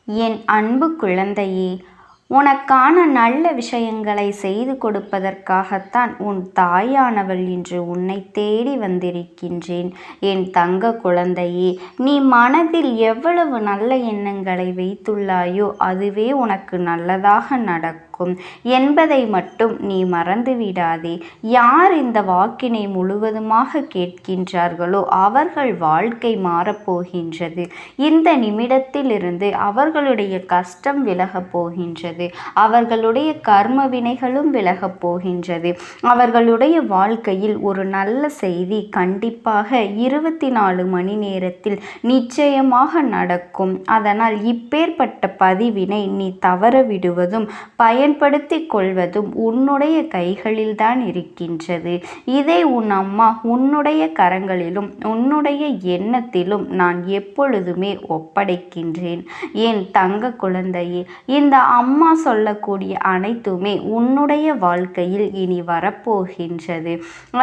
என் அன்பு குழந்தையே, உனக்கான நல்ல விஷயங்களை செய்து கொடுப்பதற்காகத்தான் உன் தாயானவள் இன்று உன்னை தேடி வந்திருக்கின்றேன். என் தங்க குழந்தையே, நீ மனதில் எவ்வளவு நல்ல எண்ணங்களை வைத்துள்ளாயோ அதுவே உனக்கு நல்லதாக நடக்கும் என்பதை மட்டும் நீ மறந்துவிடாதே. யார் இந்த வாக்கினை முழுவதுமாக கேட்கின்றார்களோ அவர்கள் வாழ்க்கை மாறப்போகின்றது. இந்த நிமிடத்திலிருந்து அவர்களுடைய கஷ்டம் விலகப் போகின்றது. அவர்களுடைய கர்ம வினைகளும் விலகப் போகின்றது. அவர்களுடைய வாழ்க்கையில் ஒரு நல்ல செய்தி கண்டிப்பாக 24 மணி நேரத்தில் நிச்சயமாக நடக்கும். அதனால் இப்பேற்பட்ட பதிவினை நீ தவற விடுவதும் பயன்படுத்தி கொள்வதும் உன்னுடைய கைகளில்தான் இருக்கின்றது. இதை உன் அம்மா உன்னுடைய கரங்களிலும் உன்னுடைய எண்ணத்திலும் நான் எப்பொழுதுமே ஒப்படைக்கின்றேன். என் தங்க குழந்தையே, இந்த அம்மா சொல்லக்கூடிய அனைத்துமே உன்னுடைய வாழ்க்கையில் இனி வரப்போகின்றது.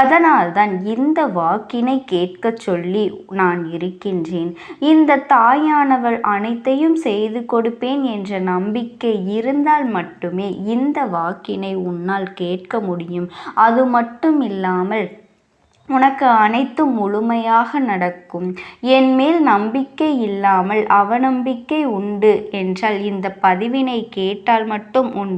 அதனால்தான் இந்த வாக்கினை கேட்க சொல்லி நான் இருக்கின்றேன். இந்த தாயானவள் அனைத்தையும் செய்து கொடுப்பேன் என்ற நம்பிக்கை இருந்தால் மட்டுமே இந்த வாக்கினை உன்னால் கேட்க முடியும். அது மட்டும் இல்லாமல் உனக்கு அனைத்தும் முழுமையாக நடக்கும். என் மேல் நம்பிக்கை இல்லாமல் அவநம்பிக்கை உண்டு என்றால் இந்த பதிவினை கேட்டால் மட்டும் உன்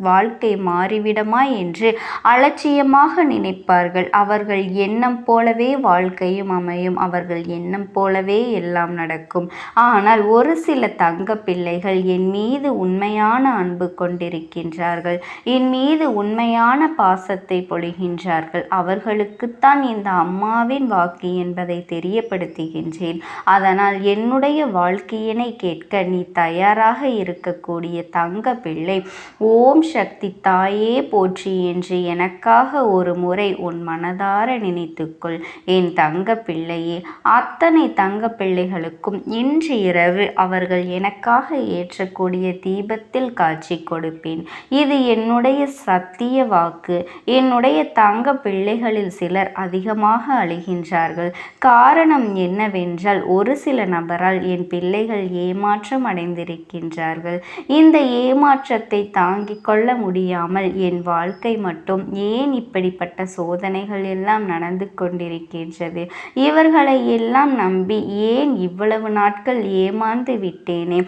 வாழ்க்கை மாறிவிடுமா என்று அலட்சியமாக நினைப்பார்கள். அவர்கள் எண்ணம் போலவே வாழ்க்கையும் அமையும். அவர்கள் எண்ணம் போலவே எல்லாம் நடக்கும். ஆனால் ஒரு சில தங்க பிள்ளைகள் என் மீது உண்மையான அன்பு கொண்டிருக்கின்றார்கள். என் மீது உண்மையான பாசத்தை பொழிகின்றார்கள். அவர்களுக்குத்தான் இந்த அம்மாவின் வாக்கு என்பதை தெரியப்படுத்துகின்றேன். அதனால் என்னுடைய வாழ்க்கையினை கேட்க நீ தயாராக இருக்கக்கூடிய தங்க பிள்ளை, ஓம் சக்தி தாயே போற்றி என்று எனக்காக ஒரு முறை உன் மனதார நினைத்துக்கொள். என் தங்க பிள்ளையே, அத்தனை தங்க பிள்ளைகளுக்கும் இன்று இரவு அவர்கள் எனக்காக ஏற்றக்கூடிய தீபத்தில் காட்சி கொடுப்பேன். இது என்னுடைய சத்திய வாக்கு. என்னுடைய தங்க பிள்ளைகளில் சிலர் அதிகமாக அழுகின்றார்கள். காரணம் என்னவென்றால் ஒரு சில நபரால் என் பிள்ளைகள் ஏமாற்றம் அடைந்திருக்கின்றார்கள். இந்த ஏமாற்றத்தை தாங்கிக் கொள்ள முடியாமல் என் வாழ்க்கை மட்டும் ஏன் இப்படிப்பட்ட சோதனைகள் எல்லாம் நடந்து கொண்டிருக்கின்றது, இவர்களை எல்லாம் நம்பி ஏன் இவ்வளவு நாட்கள் ஏமாந்து விட்டேனே.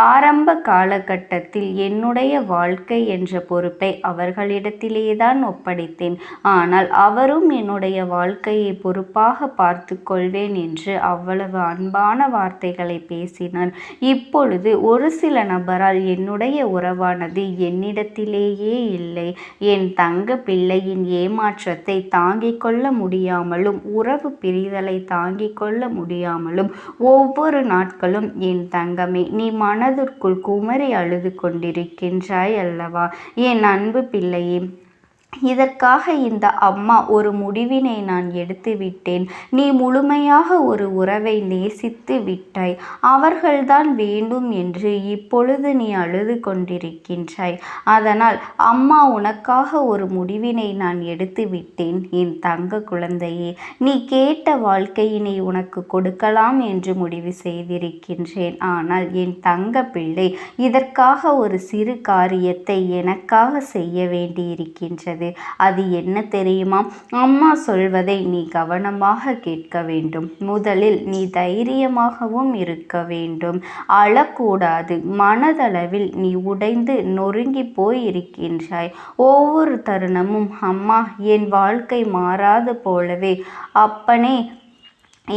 ஆரம்ப காலகட்டத்தில் என்னுடைய வாழ்க்கை என்ற பொறுப்பை அவர்களிடத்திலேதான் ஒப்படைத்தேன். ஆனால் அவரும் என்னுடைய வாழ்க்கையை பொறுப்பாக பார்த்து கொள்வேன் என்று அவ்வளவு அன்பான வார்த்தைகளை பேசினார். இப்பொழுது ஒரு சில நபரால் என்னுடைய உறவானது என்னிடத்திலேயே இல்லை. என் தங்க பிள்ளையின் ஏமாற்றத்தை தாங்கிக் கொள்ள முடியாமலும் உறவு பிரிதலை தாங்கிக் கொள்ள முடியாமலும் ஒவ்வொரு நாட்களும் என் தங்கமே நீ மனதிற்குள் குமரி அழுது கொண்டிருக்கின்றாய் அல்லவா? என் அன்பு பிள்ளையே, இதற்காக இந்த அம்மா ஒரு முடிவினை நான் எடுத்து விட்டேன். நீ முழுமையாக ஒரு உறவை நேசித்து விட்டாய். அவர்கள்தான் வேண்டும் என்று இப்பொழுது நீ அழுது கொண்டிருக்கின்றாய். அதனால் அம்மா உனக்காக ஒரு முடிவினை நான் எடுத்து விட்டேன். என் தங்க குழந்தையே, நீ கேட்ட வாழ்க்கையினை உனக்கு கொடுக்கலாம் என்று முடிவு செய்திருக்கின்றேன். ஆனால் என் தங்க பிள்ளை, இதற்காக ஒரு சிறு காரியத்தை எனக்காக செய்ய வேண்டியிருக்கின்றது. அது என்ன தெரியுமா? அம்மா சொல்வதை நீ கவனமாக கேட்க வேண்டும். முதலில் நீ தைரியமாகவும் இருக்க வேண்டும். அழக்கூடாது. மனதளவில் நீ உடைந்து நொறுங்கி போய் இருக்கின்றாய். ஒவ்வொரு தருணமும் அம்மா என் வாழ்க்கை மாறாது போலவே, அப்பனே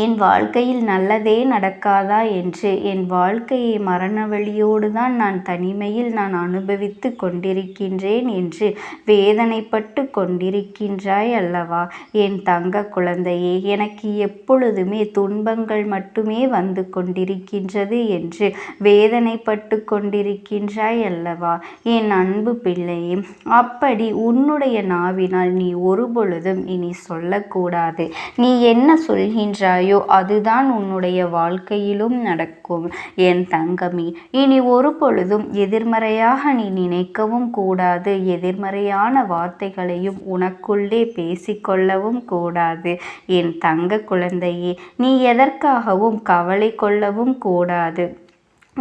என் வாழ்க்கையில் நல்லதே நடக்காதா என்று என் வாழ்க்கையை மரண வழியோடு தான் நான் தனிமையில் நான் அனுபவித்து கொண்டிருக்கின்றேன் என்று வேதனைப்பட்டு கொண்டிருக்கின்றாய் அல்லவா? என் தங்க குழந்தையே, எனக்கு எப்பொழுதுமே துன்பங்கள் மட்டுமே வந்து கொண்டிருக்கின்றது என்று வேதனைப்பட்டு கொண்டிருக்கின்றாய் அல்லவா? என் அன்பு பிள்ளையே, அப்படி உன்னுடைய நாவினால் நீ ஒரு பொழுதும் இனி சொல்லக்கூடாது. நீ என்ன சொல்கின்றாய் அதுதான் உன்னுடைய வாழ்க்கையிலும் நடக்கும். என் தங்கமே, இனி ஒரு பொழுதும் எதிர்மறையாக நீ நினைக்கவும் கூடாது. எதிர்மறையான வார்த்தைகளையும் உனக்குள்ளே பேசிக்கொள்ளவும் கூடாது. என் தங்க குழந்தையே, நீ எதற்காகவும் கவலை கொள்ளவும் கூடாது.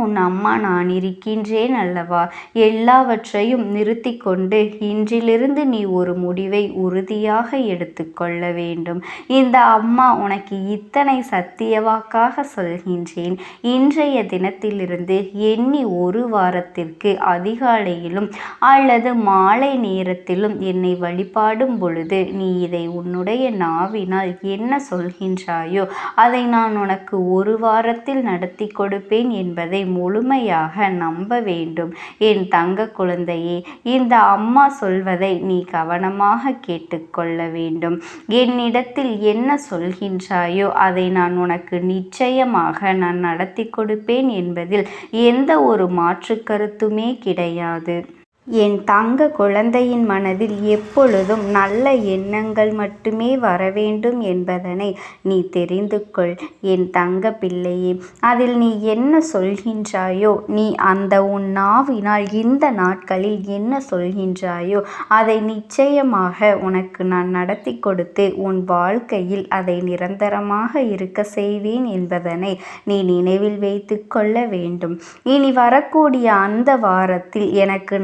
உன் அம்மா நான் இருக்கின்றேன் அல்லவா? எல்லாவற்றையும் நிறுத்தி கொண்டு இன்றிலிருந்து நீ ஒரு முடிவை உறுதியாக எடுத்துக்கொள்ள வேண்டும். இந்த அம்மா உனக்கு இத்தனை சத்தியவாக்காக சொல்கின்றேன். இன்றைய தினத்திலிருந்து எண்ணி ஒரு வாரத்திற்கு அதிகாலையிலும் அல்லது மாலை நேரத்திலும் என்னை வழிபாடும் பொழுது நீ இதை உன்னுடைய நாவினால் என்ன சொல்கின்றாயோ அதை நான் உனக்கு ஒரு வாரத்தில் நடத்தி கொடுப்பேன் என்பதை முழுமையாக நம்ப வேண்டும். என் தங்க குழந்தையே, இந்த அம்மா சொல்வதை நீ கவனமாக கேட்டுக்கொள்ள வேண்டும். என்னிடத்தில் என்ன சொல்கின்றாயோ அதை நான் உனக்கு நிச்சயமாக நான் நடத்தி கொடுப்பேன் என்பதில் எந்த ஒரு மாற்று கருத்துமே கிடையாது. என் தங்க குழந்தையின் மனதில் எப்பொழுதும் நல்ல எண்ணங்கள் மட்டுமே வர வேண்டும் என்பதனை நீ தெரிந்து கொள். என் தங்க பிள்ளையே, அதில் நீ என்ன சொல்கின்றாயோ, நீ அந்த உன் நாவினால் இந்த நாட்களில் என்ன சொல்கின்றாயோ அதை நிச்சயமாக உனக்கு நான் நடத்தி கொடுத்து உன் வாழ்க்கையில் அதை நிரந்தரமாக இருக்க செய்வேன் என்பதனை நீ நினைவில் வைத்து கொள்ள வேண்டும். இனி வரக்கூடிய அந்த வாரத்தில் எனக்கு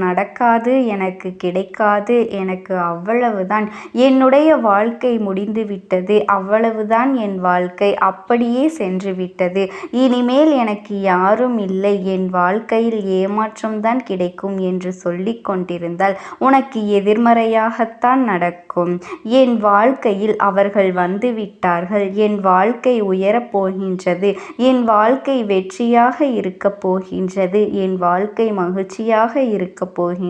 எனக்கு கிடைக்காது, எனக்கு அவ்வளவுதான், என்னுடைய வாழ்க்கை முடிந்து விட்டது, அவ்வளவுதான், என் வாழ்க்கை அப்படியே சென்று விட்டது, இனிமேல் எனக்கு யாரும் இல்லை, என் வாழ்க்கையில் ஏமாற்றம்தான் கிடைக்கும் என்று சொல்லி கொண்டிருந்தால் உனக்கு எதிர்மறையாகத்தான் நடக்கும். என் வாழ்க்கையில் அவர்கள் வந்து விட்டார்கள், என் வாழ்க்கை உயரப் போகின்றது, என் வாழ்க்கை வெற்றியாக இருக்கப் போகின்றது, என் வாழ்க்கை மகிழ்ச்சியாக இருக்கப் போகின்றது,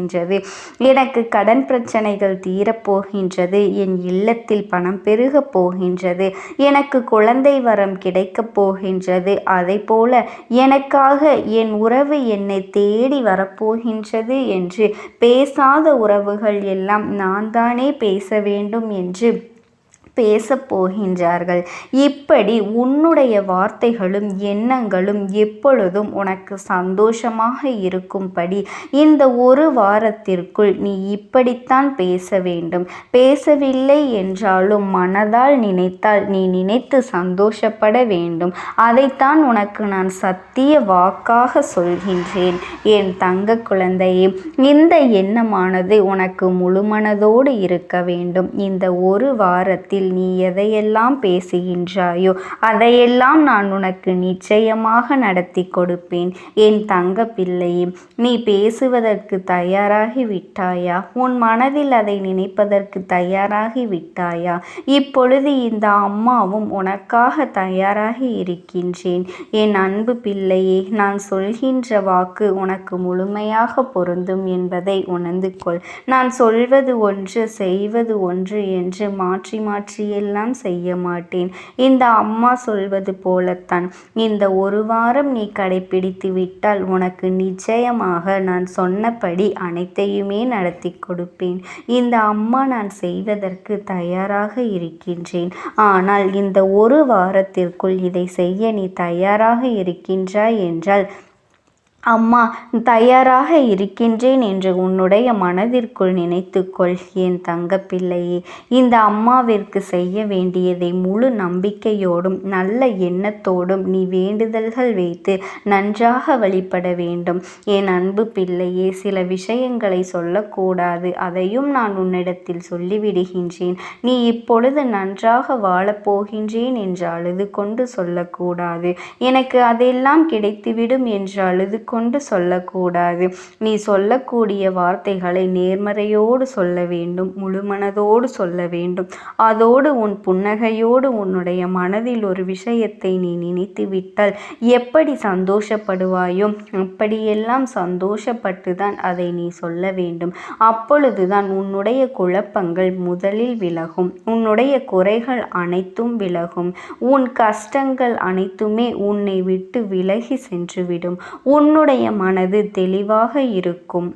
எனக்கு கடன் பிரச்சனைகள் தீரப்போகின்றது, என் இல்லத்தில் பணம் பெருகப் போகின்றது, எனக்கு குழந்தை வரம் கிடைக்கப் போகின்றது, அதை போல எனக்காக என் உறவு என்னை தேடி வரப்போகின்றது என்று பேசாத உறவுகள் எல்லாம் நான் தானே பேச வேண்டும் என்று பேசப் போகின்றார்கள். இப்படி உன்னுடைய வார்த்தைகளும் எண்ணங்களும் எப்பொழுதும் உனக்கு சந்தோஷமாக இருக்கும்படி இந்த ஒரு வாரத்திற்குள் நீ இப்படித்தான் பேச வேண்டும். பேசவில்லை என்றாலும் மனதால் நினைத்தால் நீ நினைத்து சந்தோஷப்பட வேண்டும். அதைத்தான் உனக்கு நான் சத்திய வாக்காக சொல்கின்றேன். என் தங்க குழந்தையே, இந்த எண்ணமானது உனக்கு முழுமனதோடு இருக்க வேண்டும். இந்த ஒரு வாரத்தில் நீ எதையெல்லாம் பேசுகின்றாயோ அதையெல்லாம் நான் உனக்கு நிச்சயமாக நடத்தி கொடுப்பேன். என் தங்க பிள்ளையே, நீ பேசுவதற்கு தயாராகி விட்டாயா? உன் மனதில் அதை நினைப்பதற்கு தயாராகி விட்டாயா? இப்பொழுது இந்த அம்மாவும் உனக்காக தயாராகி இருக்கின்றேன். என் அன்பு பிள்ளையே, நான் சொல்கின்ற வாக்கு உனக்கு முழுமையாக பொருந்தும் என்பதை உணர்ந்து கொள். நான் சொல்வது ஒன்று செய்வது ஒன்று என்று மாற்றி மாற்றி எல்லாம் செய்ய மாட்டேன். இந்த அம்மா சொல்வது போலத்தான் இந்த ஒரு வாரம் நீ கடைபிடித்து விட்டால் உனக்கு நிச்சயமாக நான் சொன்னபடி அனைத்தையுமே நடத்தி கொடுப்பேன். இந்த அம்மா நான் செய்வதற்கு தயாராக இருக்கின்றேன். ஆனால் இந்த ஒரு வாரத்திற்குள் இதை செய்ய நீ தயாராக இருக்கின்றாய் என்றால், அம்மா தயாராக இருக்கின்றேன் என்று உன்னுடைய மனதிற்குள் நினைத்துக்கொள். என் தங்க பிள்ளையே, இந்த அம்மாவிற்கு செய்ய வேண்டியதை முழு நம்பிக்கையோடும் நல்ல எண்ணத்தோடும் நீ வேண்டுதல்கள் வைத்து நன்றாக வழிபட வேண்டும். என் அன்பு பிள்ளையே, சில விஷயங்களை சொல்லக்கூடாது, அதையும் நான் உன்னிடத்தில் சொல்லிவிடுகின்றேன். நீ இப்பொழுது நன்றாக வாழப்போகின்றேன் என்று அழுது கொண்டு சொல்லக்கூடாது. எனக்கு அதெல்லாம் கிடைத்துவிடும் என்று அழுது கொண்டு சொல்லக்கூடாது. நீ சொல்லக்கூடிய வார்த்தைகளை நேர்மறையோடு சொல்ல வேண்டும், முழுமனதோடு சொல்ல வேண்டும். அதோடு உன் புன்னகையோடு உன்னுடைய மனதில் ஒரு விஷயத்தை நீ நினைத்து விட்டால் எப்படி சந்தோஷப்படுவாயோ அப்படியெல்லாம் சந்தோஷப்பட்டுதான் அதை நீ சொல்ல வேண்டும். அப்பொழுதுதான் உன்னுடைய குழப்பங்கள் முதலில் விலகும், உன்னுடைய குறைகள் அனைத்தும் விலகும், உன் கஷ்டங்கள் அனைத்துமே உன்னை விட்டு விலகி சென்றுவிடும். உன்னுடைய மனது தெளிவாக இருக்கும்.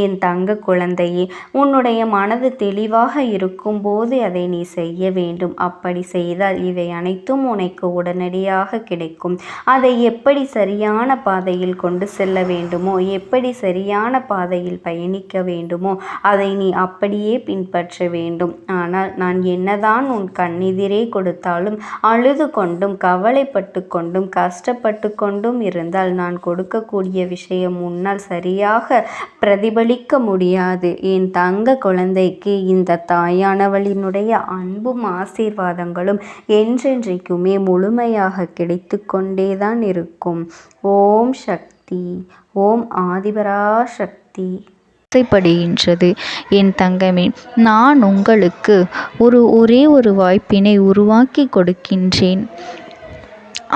என் தங்க குழந்தையே, உன்னுடைய மனது தெளிவாக இருக்கும்போது அதை நீ செய்ய வேண்டும். அப்படி செய்தால் இவை அனைத்தும் உனக்கு உடனடியாக கிடைக்கும். அதை எப்படி சரியான பாதையில் கொண்டு செல்ல வேண்டுமோ, எப்படி சரியான பாதையில் பயணிக்க வேண்டுமோ அதை நீ அப்படியே பின்பற்ற வேண்டும். ஆனால் நான் என்னதான் உன் கண்ணெதிரே கொடுத்தாலும் அழுது கொண்டும் கவலைப்பட்டு கொண்டும் கஷ்டப்பட்டு கொண்டும் இருந்தால் நான் கொடுக்கக்கூடிய விஷயம் உன்னால் சரியாக பிரதிபலிக்க முடியாது. என் தங்க குழந்தைக்கு இந்த தாயானவளினுடைய அன்பும் ஆசீர்வாதங்களும் என்றென்றைக்குமே முழுமையாக கிடைத்து கொண்டேதான் இருக்கும். ஓம் சக்தி. ஓம் ஆதிபராசக்தி. ஆசைப்படுகின்றது. என் தங்கமே, நான் உங்களுக்கு ஒரே ஒரு வாய்ப்பினை உருவாக்கி கொடுக்கின்றேன்.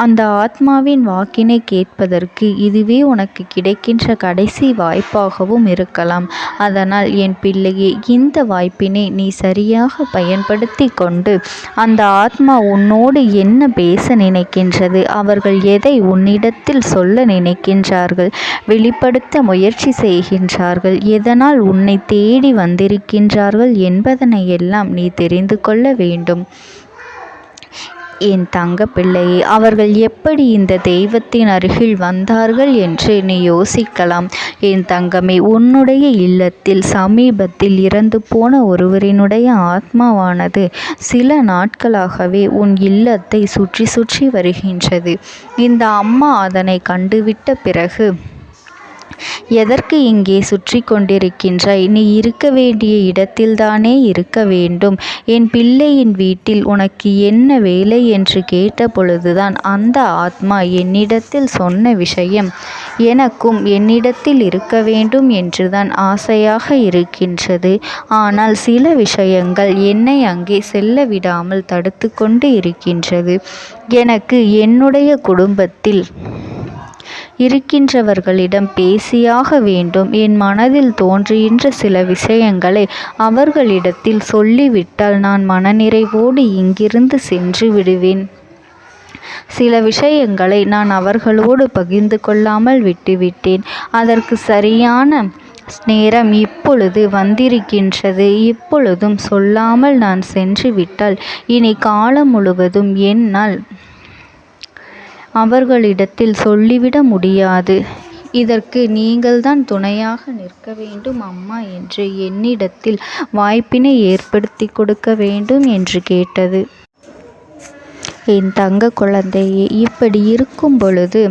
அந்த ஆத்மாவின் வாக்கினை கேட்பதற்கு இதுவே உனக்கு கிடைக்கின்ற கடைசி வாய்ப்பாகவும் இருக்கலாம். அதனால் என் பிள்ளையே, இந்த வாய்ப்பினை நீ சரியாக பயன்படுத்தி கொண்டு அந்த ஆத்மா உன்னோடு என்ன பேச நினைக்கின்றது, அவர்கள் எதை உன்னிடத்தில் சொல்ல நினைக்கின்றார்கள், வெளிப்படுத்த முயற்சி செய்கின்றார்கள், எதனால் உன்னை தேடி வந்திருக்கின்றார்கள் என்பதனை எல்லாம் நீ தெரிந்து கொள்ள வேண்டும். என் தங்க பிள்ளையே, அவர்கள் எப்படி இந்த தெய்வத்தின் அருகில் வந்தார்கள் என்று நீ யோசிக்கலாம். என் தங்கமே, உன்னுடைய இல்லத்தில் சமீபத்தில் இறந்து போன ஒருவரினுடைய ஆத்மாவானது சில நாட்களாகவே உன் இல்லத்தை சுற்றி சுற்றி வருகின்றது. இந்த அம்மா அதனை கண்டுவிட்ட பிறகு, எதற்கு இங்கே சுற்றி கொண்டிருக்கின்றாய்? நீ இருக்க வேண்டிய இடத்தில்தானே இருக்க வேண்டும். என் பிள்ளையின் வீட்டில் உனக்கு என்ன வேலை என்று கேட்ட பொழுதுதான் அந்த ஆத்மா என்னிடத்தில் சொன்ன விஷயம், எனக்கும் என்னிடத்தில் இருக்க வேண்டும் என்றுதான் ஆசையாக இருக்கின்றது. ஆனால் சில விஷயங்கள் என்னை அங்கே செல்ல விடாமல் தடுத்து கொண்டு இருக்கின்றது. எனக்கு என்னுடைய குடும்பத்தில் இருக்கின்றவர்களிடம் பேசியாக வேண்டும். என் மனதில் தோன்றுகின்ற சில விஷயங்களை அவர்களிடத்தில் சொல்லிவிட்டால் நான் மனநிறைவோடு இங்கிருந்து சென்று விடுவேன். சில விஷயங்களை நான் அவர்களோடு பகிர்ந்து கொள்ளாமல் விட்டுவிட்டேன். அதற்கு சரியான நேரம் இப்பொழுது வந்திருக்கின்றது. இப்பொழுதும் சொல்லாமல் நான் சென்று விட்டால் இனி காலம் முழுவதும் என்னால் அவர்களிடத்தில் சொல்லிவிட முடியாது. இதற்கு நீங்கள்தான் துணையாக நிற்க வேண்டும் அம்மா என்று என்னிடத்தில் வாய்ப்பினை ஏற்படுத்தி கொடுக்க வேண்டும் என்று கேட்டது. என் தங்க குழந்தையே, இப்படி இருக்கும் பொழுது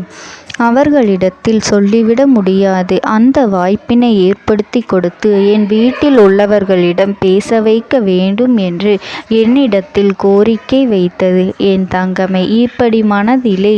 அவர்களிடத்தில் சொல்லிவிட முடியாது. அந்த வாய்ப்பினை ஏற்படுத்தி கொடுத்து என் வீட்டில் உள்ளவர்களிடம் பேச வைக்க வேண்டும் என்று என்னிடத்தில் கோரிக்கை வைத்தது. என் தங்கமே, இப்படி மனதிலே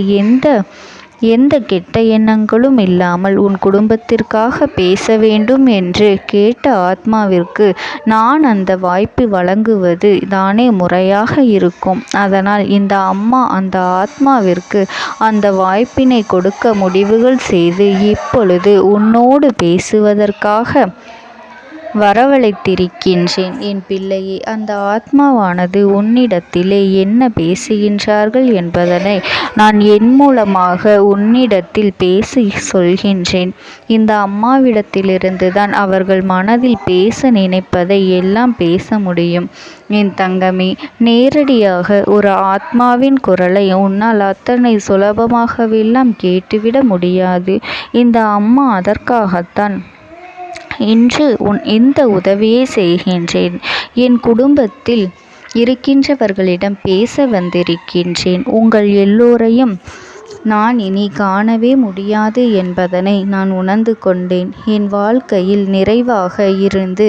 எந்த கெட்ட எண்ணங்களும் இல்லாமல் உன் குடும்பத்திற்காக பேச வேண்டும் என்று கேட்ட ஆத்மாவிற்கு நான் அந்த வாய்ப்பு வழங்குவது தானே முறையாக இருக்கும். அதனால் இந்த அம்மா அந்த ஆத்மாவிற்கு அந்த வாய்ப்பினை கொடுக்க முடிவுகள் செய்து இப்பொழுது உன்னோடு பேசுவதற்காக வரவழைத்திருக்கின்றேன். என் பிள்ளையே, அந்த ஆத்மாவானது உன்னிடத்திலே என்ன பேசுகின்றார்கள் என்பதனை நான் என் மூலமாக உன்னிடத்தில் பேசி சொல்கின்றேன். இந்த அம்மாவிடத்திலிருந்து தான் அவர்கள் மனதில் பேச நினைப்பதை எல்லாம் பேச முடியும். என் தங்கமே, நேரடியாக ஒரு ஆத்மாவின் குரலை உன்னால் அத்தனை சுலபமாகவெல்லாம் கேட்டுவிட முடியாது. இந்த அம்மா அதற்காகத்தான் இன்று இந்த உதவியை செய்கின்றேன். என் குடும்பத்தில் இருக்கின்றவர்களிடம் பேச வந்திருக்கின்றேன். உங்கள் எல்லோரையும் நான் இனி காணவே முடியாது என்பதனை நான் உணர்ந்து கொண்டேன். என் வாழ்க்கையில் நிறைவாக இருந்து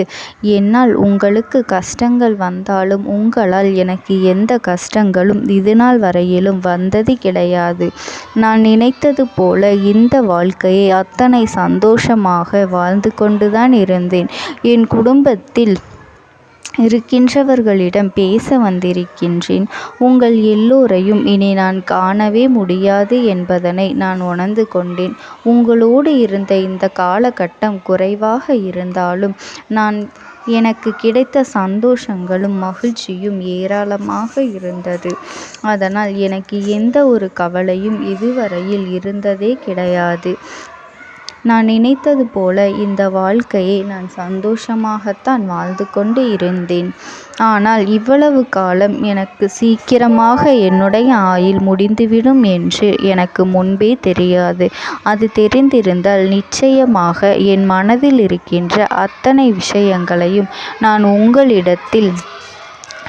என்னால் உங்களுக்கு கஷ்டங்கள் வந்தாலும் உங்களால் எனக்கு எந்த கஷ்டங்களும் இதுநாள் வரையிலும் வந்தது கிடையாது. நான் நினைத்தது போல இந்த வாழ்க்கையை அத்தனை சந்தோஷமாக வாழ்ந்து கொண்டுதான் இருந்தேன். என் குடும்பத்தில் இருக்கின்றவர்களிடம் பேச வந்திருக்கின்றேன். உங்கள் எல்லோரையும் இனி நான் காணவே முடியாது என்பதனை நான் உணர்ந்து கொண்டேன். உங்களோடு இருந்த இந்த காலகட்டம் குறைவாக இருந்தாலும் எனக்கு கிடைத்த சந்தோஷங்களும் மகிழ்ச்சியும் ஏராளமாக இருந்தது. அதனால் எனக்கு எந்த ஒரு கவலையும் இதுவரையில் இருந்ததே கிடையாது. நான் நினைத்தது போல இந்த வாழ்க்கையை நான் சந்தோஷமாகத்தான் வாழ்ந்து கொண்டு இருந்தேன். ஆனால் இவ்வளவு காலம் எனக்கு சீக்கிரமாக என்னுடைய ஆயுள் முடிந்துவிடும் என்று எனக்கு முன்பே தெரியாது. அது தெரிந்திருந்தால் நிச்சயமாக என் மனதில் இருக்கின்ற அத்தனை விஷயங்களையும் நான் உங்களிடத்தில்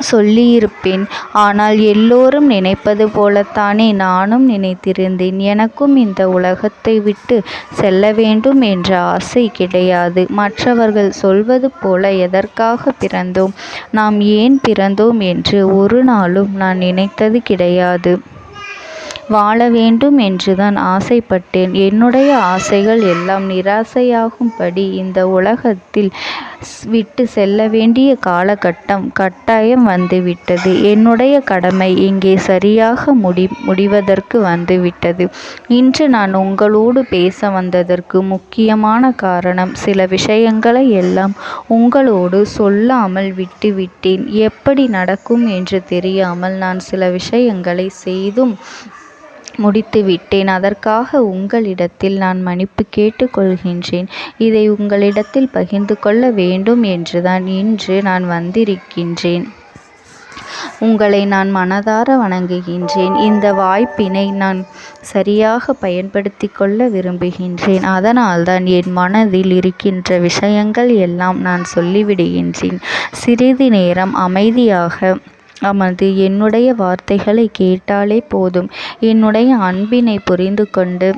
சொல்லியிருப்பேன். ஆனால் எல்லோரும் நினைப்பது போலத்தானே நானும் நினைத்திருந்தேன். எனக்கும் இந்த உலகத்தை விட்டு செல்ல வேண்டும் என்ற ஆசை கிடையாது. மற்றவர்கள் சொல்வது போல எதற்காக பிறந்தோம், நாம் ஏன் பிறந்தோம் என்று ஒரு நாளும் நான் நினைத்தது கிடையாது. வாழ வேண்டும் என்றுதான் ஆசைப்பட்டேன். என்னுடைய ஆசைகள் எல்லாம் நிராசையாகும்படி இந்த உலகத்தில் விட்டு செல்ல வேண்டிய காலகட்டம் கட்டாயம் வந்துவிட்டது. என்னுடைய கடமை இங்கே சரியாக முடிவதற்கு வந்துவிட்டது. இன்று நான் உங்களோடு பேச வந்ததற்கு முக்கியமான காரணம், சில விஷயங்களை எல்லாம் உங்களோடு சொல்லாமல் விட்டுவிட்டேன். எப்படி நடக்கும் என்று தெரியாமல் நான் சில விஷயங்களை செய்தும் முடித்துவிட்டேன். அதற்காக உங்களிடத்தில் நான் மன்னிப்பு கேட்டுக்கொள்கின்றேன். இதை உங்களிடத்தில் பகிர்ந்து கொள்ள வேண்டும் என்றுதான் இன்று நான் வந்திருக்கின்றேன். உங்களை நான் மனதார வணங்குகின்றேன். இந்த வாய்ப்பினை நான் சரியாக பயன்படுத்தி கொள்ள விரும்புகின்றேன். அதனால்தான் என் மனதில் இருக்கின்ற விஷயங்கள் எல்லாம் நான் சொல்லிவிடுகின்றேன். சிறிது நேரம் அமைதியாக அமர்ந்து என்னுடைய வார்த்தைகளை கேட்டாலே போதும். என்னுடைய அன்பினை புரிந்து கொண்டு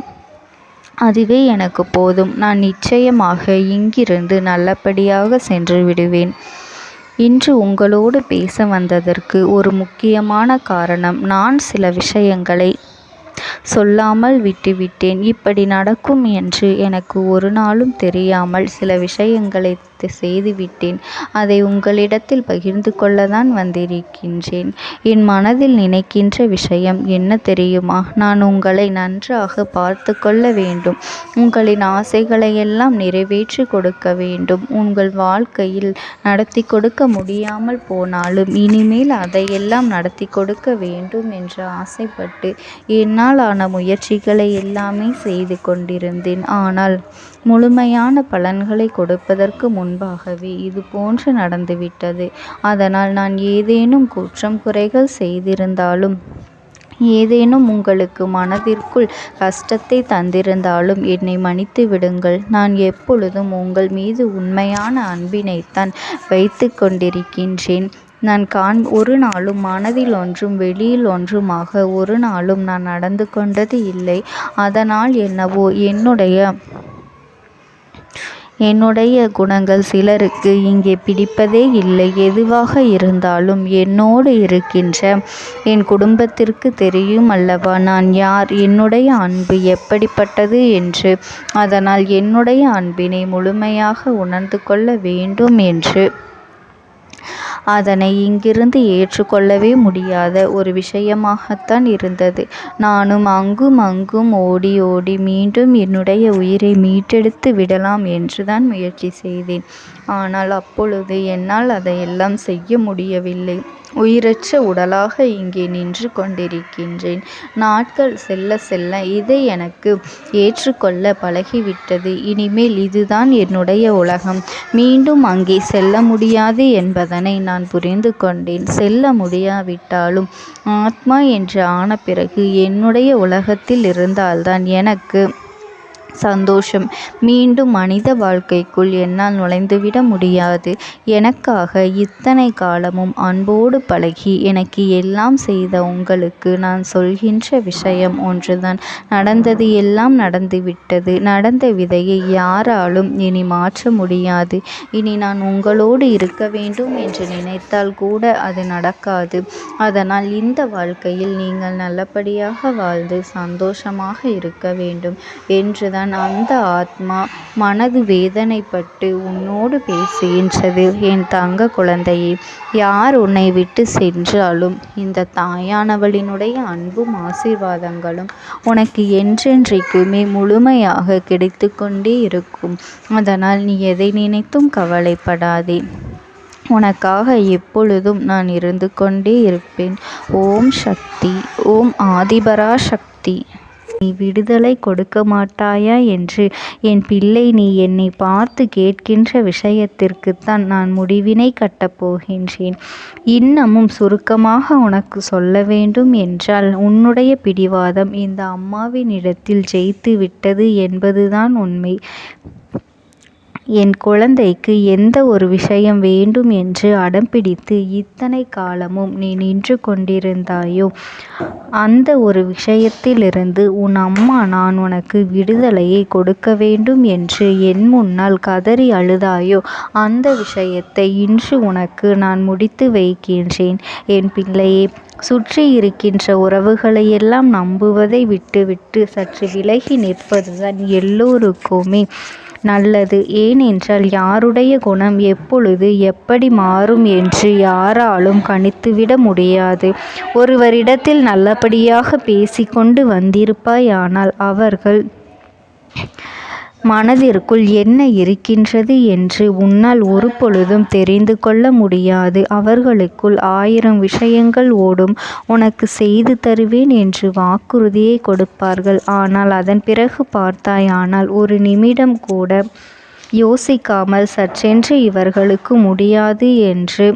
அதுவே எனக்கு போதும். நான் நிச்சயமாக இங்கிருந்து நல்லபடியாக சென்று விடுவேன். இன்று உங்களோடு பேச வந்ததற்கு ஒரு முக்கியமான காரணம், நான் சில விஷயங்களை சொல்லாமல் விட்டுவிட்டேன். இப்படி நடக்கும் என்று எனக்கு ஒரு நாளும் தெரியாமல் சில விஷயங்களை செய்துவிட்டேன். அதை உங்களிடத்தில் பகிர்ந்து கொள்ளத்தான் வந்திருக்கின்றேன். என் மனதில் நினைக்கின்ற விஷயம் என்ன தெரியுமா? நான் உங்களை நன்றாக பார்த்து கொள்ள வேண்டும். உங்களின் ஆசைகளை எல்லாம் நிறைவேற்றி கொடுக்க வேண்டும். உங்கள் வாழ்க்கையில் நடத்தி கொடுக்க முடியாமல் போனாலும் இனிமேல் அதையெல்லாம் நடத்தி கொடுக்க வேண்டும் என்று ஆசைப்பட்டு என்னால் ஆன முயற்சிகளை எல்லாமே செய்து கொண்டிருந்தேன். ஆனால் முழுமையான பலன்களை கொடுப்பதற்கு முன்பாகவே இது போன்று நடந்துவிட்டது. அதனால் நான் ஏதேனும் குற்றம் குறைகள் செய்திருந்தாலும், ஏதேனும் உங்களுக்கு மனதிற்குள் கஷ்டத்தை தந்திருந்தாலும் என்னை மன்னித்து விடுங்கள். நான் எப்பொழுதும் உங்கள் மீது உண்மையான அன்பினைத்தான் வைத்து கொண்டிருக்கின்றேன். நான் ஒரு நாளும் மனதில் ஒன்றும் வெளியில் ஒன்றுமாக ஒரு நாளும் நான் நடந்து கொண்டது இல்லை. அதனால் என்னவோ என்னுடைய குணங்கள் சிலருக்கு இங்கே பிடிப்பதே இல்லை. எதுவாக இருந்தாலும் என்னோடு இருக்கின்ற என் குடும்பத்திற்கு தெரியும் அல்லவா நான் யார், என்னுடைய அன்பு எப்படிப்பட்டது என்று. அதனால் என்னுடைய அன்பினை முழுமையாக உணர்ந்து கொள்ள வேண்டும் என்று அதனை இங்கிருந்து ஏற்றுக்கொள்ளவே முடியாத ஒரு விஷயமாகத்தான் இருந்தது. நானும் அங்கும் அங்கும் ஓடி ஓடி மீண்டும் என்னுடைய உயிரை மீட்டெடுத்து விடலாம் என்றுதான் முயற்சி செய்தேன். ஆனால் அப்பொழுது என்னால் அதையெல்லாம் செய்ய முடியவில்லை. உயிரற்ற உடலாக இங்கே நின்று கொண்டிருக்கின்றேன். நாட்கள் செல்ல செல்ல இதை எனக்கு ஏற்றுக்கொள்ள பழகிவிட்டது. இனிமேல் இதுதான் என்னுடைய உலகம். மீண்டும் அங்கே செல்ல முடியாது என்பதனை நான் புரிந்து கொண்டேன். செல்ல முடியாவிட்டாலும் ஆத்மா என்று ஆன பிறகு என்னுடைய உலகத்தில் இருந்தால்தான் எனக்கு சந்தோஷம். மீண்டும் மனித வாழ்க்கைக்குள் என்னால் நுழைந்துவிட முடியாது. எனக்காக இத்தனை காலமும் அன்போடு பழகி எனக்கு எல்லாம் செய்த உங்களுக்கு நான் சொல்கின்ற விஷயம் ஒன்றுதான். நடந்தது எல்லாம் நடந்துவிட்டது. நடந்த விதையை யாராலும் இனி மாற்ற முடியாது. இனி நான் உங்களோடு இருக்க வேண்டும் என்று நினைத்தால் கூட அது நடக்காது. அதனால் இந்த வாழ்க்கையில் நீங்கள் நல்லபடியாக வாழ்ந்து சந்தோஷமாக இருக்க வேண்டும் என்றுதான் அந்த ஆத்மா மனது வேதனைப்பட்டு உன்னோடு பேசுகின்றது. என் தங்க குழந்தையே, யார் உன்னை விட்டு சென்றாலும் இந்த தாயானவளினுடைய அன்பும் ஆசீர்வாதங்களும் உனக்கு என்றென்றைக்குமே முழுமையாக கிடைத்து கொண்டே இருக்கும். அதனால் நீ எதை நினைத்தும் கவலைப்படாதே. உனக்காக எப்பொழுதும் நான் இருந்து கொண்டே இருப்பேன். ஓம் சக்தி. ஓம் ஆதிபரா சக்தி. விடுதலை கொடுக்க மாட்டாயா என்று என் பிள்ளை, நீ என்னை பார்த்து கேட்கின்ற விஷயத்திற்குத்தான் நான் முடிவினை கட்டப் போகின்றேன். இன்னமும் சுருக்கமாக உனக்கு சொல்ல வேண்டும் என்றால், உன்னுடைய பிடிவாதம் இந்த அம்மாவினிடத்தில் ஜெயித்து விட்டது என்பதுதான் உண்மை. என் குழந்தைக்கு எந்த ஒரு விஷயம் வேண்டும் என்று அடம்பிடித்து இத்தனை காலமும் நீ நின்று கொண்டிருந்தாயோ, அந்த ஒரு விஷயத்திலிருந்து உன் அம்மா நான் உனக்கு விடுதலையை கொடுக்க வேண்டும் என்று என் முன்னால் கதறி அழுதாயோ, அந்த விஷயத்தை இன்று உனக்கு நான் முடித்து வைக்கின்றேன். என் பிள்ளையே, சுற்றி இருக்கின்ற உறவுகளையெல்லாம் நம்புவதை விட்டுவிட்டு சற்று விலகி நிற்பதுதான் எல்லோருக்குமே நல்லது. ஏனென்றால் யாருடைய குணம் எப்பொழுது எப்படி மாறும் என்று யாராலும் கணித்துவிட முடியாது. ஒருவரிடத்தில் நல்லபடியாக பேசிக்கொண்டு வந்திருப்பாயானால் அவர்கள் மனதிற்குள் என்ன இருக்கின்றது என்று உன்னால் ஒரு பொழுதும் தெரிந்து கொள்ள முடியாது. அவர்களுக்குள் 1000 விஷயங்கள் ஓடும். உனக்கு செய்து தருவேன் என்று வாக்குறுதியை கொடுப்பார்கள். ஆனால் அதன் பிறகு பார்த்தாயானால் ஒரு நிமிடம் கூட யோசிக்காமல் சற்றென்று இவர்களுக்கு முடியாது என்று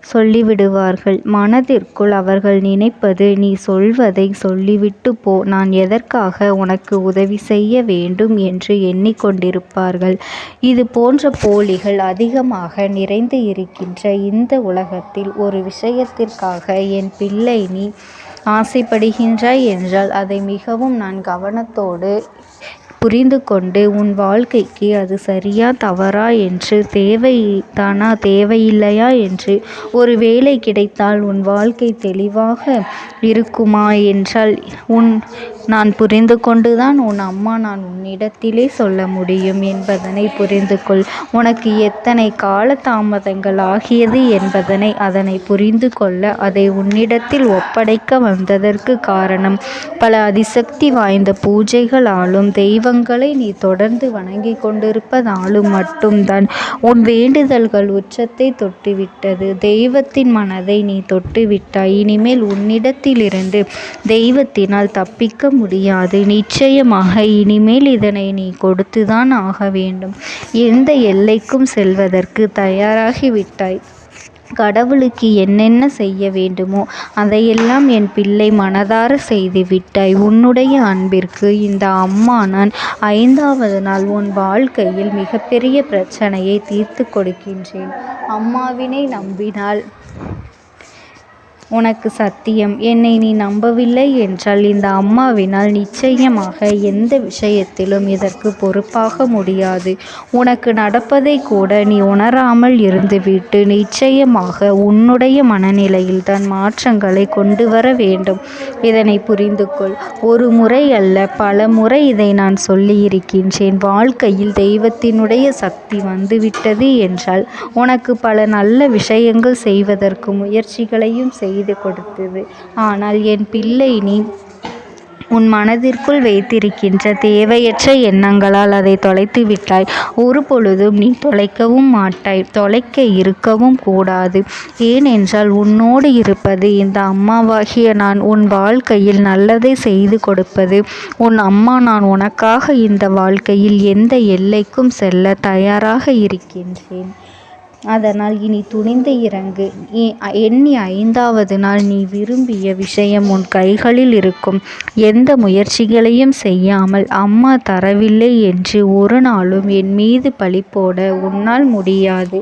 சொல்லிவிடுவார்கள். மனதிற்குள் அவர்கள் நினைப்பது, நீ சொல்வதை சொல்லிவிட்டு போ, நான் எதற்காக உனக்கு உதவி செய்ய வேண்டும் என்று எண்ணிக்கொண்டிருப்பார்கள். இது போன்ற போலிகள் அதிகமாக நிறைந்து இருக்கின்ற இந்த உலகத்தில் ஒரு விஷயத்திற்காக என் பிள்ளை நீ ஆசைப்படுகின்றாய் என்றால் அதை மிகவும் நான் கவனத்தோடு புரிந்து கொண்டு உன் வாழ்க்கைக்கு அது சரியா தவறா என்று, தேவைதானா தேவையில்லையா என்று, ஒரு வேலை கிடைத்தால் உன் வாழ்க்கை தெளிவாக இருக்குமா என்றால் நான் புரிந்து கொண்டுதான் உன் அம்மா நான் உன்னிடத்திலே சொல்ல முடியும் என்பதனை புரிந்து கொள். உனக்கு எத்தனை கால தாமதங்கள் ஆகியது என்பதனை அதனை புரிந்து கொள்ள அதை உன்னிடத்தில் ஒப்படைக்க வந்ததற்கு காரணம், பல அதிசக்தி வாய்ந்த பூஜைகளாலும் தெய்வங்களை நீ தொடர்ந்து வணங்கி கொண்டிருப்பதாலும் மட்டும்தான் உன் வேண்டுதல்கள் உச்சத்தை தொட்டுவிட்டது. தெய்வத்தின் மனதை நீ தொட்டுவிட்டாய். இனிமேல் உன்னிடத்திலிருந்து தெய்வத்தினால் தப்பிக்க முடியாது. நிச்சயமாக இனிமேல் இதனை நீ கொடுத்துதான் ஆக வேண்டும். எந்த எல்லைக்கும் செல்வதற்கு தயாராகிவிட்டாய். கடவுளுக்கு என்னென்ன செய்ய வேண்டுமோ அதையெல்லாம் என் பிள்ளை மனதார செய்து விட்டாய். உன்னுடைய அன்பிற்கு இந்த அம்மா நான் 5வது நாள் உன் வாழ்க்கையில் மிகப்பெரிய பிரச்சனையை தீர்த்து கொடுக்கின்றேன். அம்மாவினை நம்பினால் உனக்கு சத்தியம், என்னை நீ நம்பவில்லை என்றால் இந்த அம்மாவினால் நிச்சயமாக எந்த விஷயத்திலும் இதற்கு பொறுப்பாக முடியாது. உனக்கு நடப்பதை கூட நீ உணராமல் இருந்துவிட்டு நிச்சயமாக உன்னுடைய மனநிலையில் தான் மாற்றங்களை கொண்டு வர வேண்டும். இதனை புரிந்து கொள். ஒரு முறை அல்ல, பல முறை இதை நான் சொல்லியிருக்கின்றேன். வாழ்க்கையில் தெய்வத்தினுடைய சக்தி வந்துவிட்டது என்றால் உனக்கு பல நல்ல விஷயங்கள் செய்வதற்கு முயற்சிகளையும் செய்து கொடுத்தது. ஆனால் என் பிள்ளை, நீ உன் மனதிற்குள் வைத்திருக்கின்ற தேவையற்ற எண்ணங்களால் அதை தொலைத்து விட்டாய். ஒரு பொழுதும் நீ தொலைக்கவும் மாட்டாய், தொலைக்க இருக்கவும் கூடாது. ஏனென்றால் உன்னோடு இருப்பது இந்த அம்மாவாகிய நான். உன் வாழ்க்கையில் நல்லதை செய்து கொடுப்பது உன் அம்மா நான். உனக்காக இந்த வாழ்க்கையில் எந்த எல்லைக்கும் செல்ல தயாராக இருக்கின்றேன். அதனால் இனி துணிந்து இறங்கு. எண்ணி 5வது நாள் நீ விரும்பிய விஷயம் உன் கைகளில் இருக்கும். எந்த முயற்சிகளையும் செய்யாமல் அம்மா தரவில்லை என்று ஒரு நாளும் என் மீது பழி போட உன்னால் முடியாது.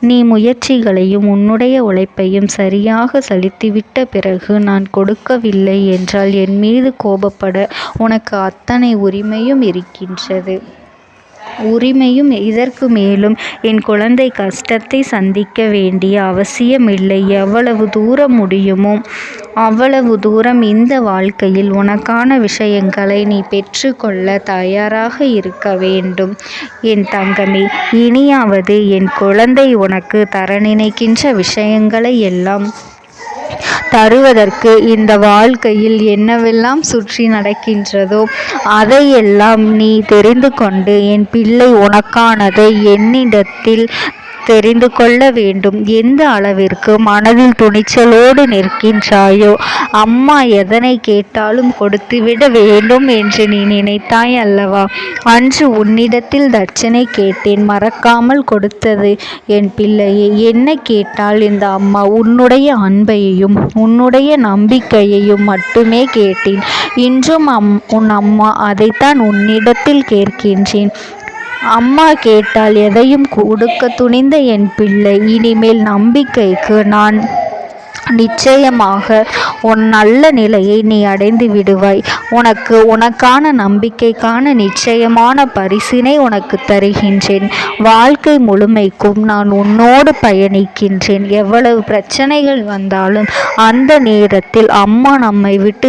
நீ முயற்சிகளையும் உன்னுடைய உழைப்பையும் சரியாக செலுத்திவிட்ட பிறகு நான் கொடுக்கவில்லை என்றால் என் மீது கோபப்பட உனக்கு அத்தனை உரிமையும் இருக்கின்றது. இதற்கு மேலும் என் குழந்தை கஷ்டத்தை சந்திக்க வேண்டிய அவசியமில்லை. எவ்வளவு தூரம் முடியுமோ அவ்வளவு தூரம் இந்த வாழ்க்கையில் உனக்கான விஷயங்களை நீ பெற்றுக்கொள்ள தயாராக இருக்க வேண்டும். என் தங்கமே, இனியாவது என் குழந்தை உனக்கு தர நினைக்கின்ற விஷயங்களை எல்லாம் தருவதற்கு இந்த வாழ்க்கையில் என்னவெல்லாம் சுற்றி நடக்கின்றதோ அதையெல்லாம் நீ தெரிந்து கொண்டு என் பிள்ளை உனக்கானதை என்னிடத்தில் தெரிந்து கொள்ள வேண்டும். எந்த அளவிற்கு மனதில் துணிச்சலோடு நிற்கின்றாயோ, அம்மா எதனை கேட்டாலும் கொடுத்துவிட வேண்டும் என்று நீ நினைத்தாய் அல்லவா? அன்று உன்னிடத்தில் தட்சணை கேட்டேன், மறக்காமல் கொடுத்தது என் பிள்ளையே. என்ன கேட்டால் இந்த அம்மா? உன்னுடைய அன்பையும் உன்னுடைய நம்பிக்கையையும் மட்டுமே கேட்டேன். இன்றும் உன் அம்மா அதைத்தான் உன்னிடத்தில் கேட்கின்றேன். அம்மா கேட்டால் எதையும் கொடுக்க துணிந்த என் பிள்ளை, இனிமேல் நம்பிக்கைக்கு நான் நிச்சயமாக உன் நல்ல நிலையை நீ அடைந்து விடுவாய். உனக்கான நம்பிக்கைக்கான நிச்சயமான பரிசினை உனக்கு தருகின்றேன். வாழ்க்கை முழுமைக்கும் நான் உன்னோடு பயணிக்கின்றேன். எவ்வளவு பிரச்சனைகள் வந்தாலும் அந்த நேரத்தில் அம்மா நம்மை விட்டு